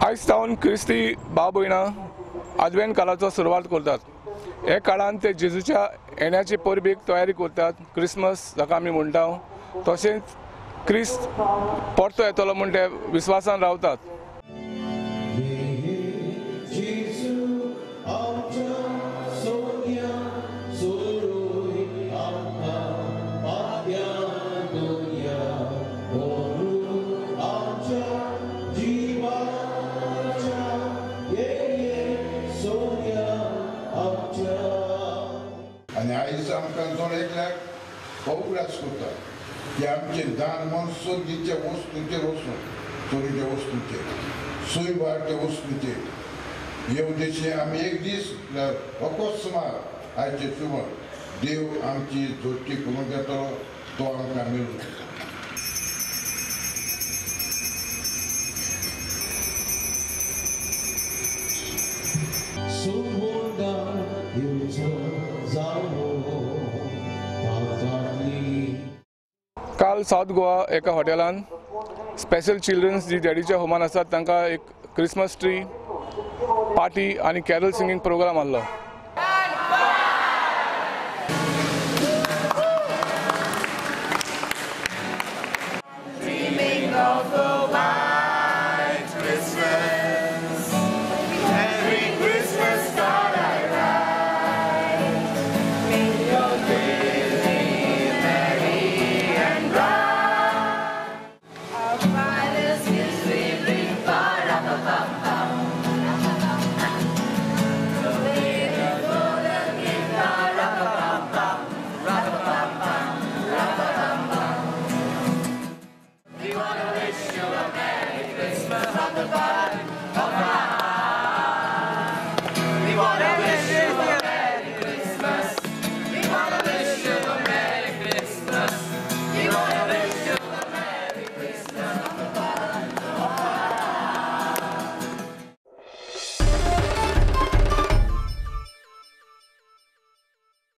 आयज सावन क्रिस्ती भाव भयणां आदवेंत काळाचो सुरवात करतात। हे काळांत ते जेजूच्या येण्याची परबेक तयारी करतात। क्रिसमस जाका आमी म्हणटा तशेंच क्रिस्त परतो येतलो म्हूण ते विस्वासान रावतात। आनी आयज आमकां जोडेकल्याक पळोवपाक करता की आमचे दान मन सोदीचे वस्तूंचेर वचून चोरीच्या वस्तूंचेर सुयबारच्या वस्तूंचेर येवदेशी आमी एक दीस अकस्मात आयचे सुमार देव आमची जोडटी करून घेतलो तो आमकां मेळूं। काल साउथ गोवा एका हॉटेलान स्पेशल चिल्ड्रन्स जी डॅडीच्या होमान आसात तांकां एक क्रिसमस ट्री पार्टी आनी कॅरल सिंगींग प्रोग्राम आसलो।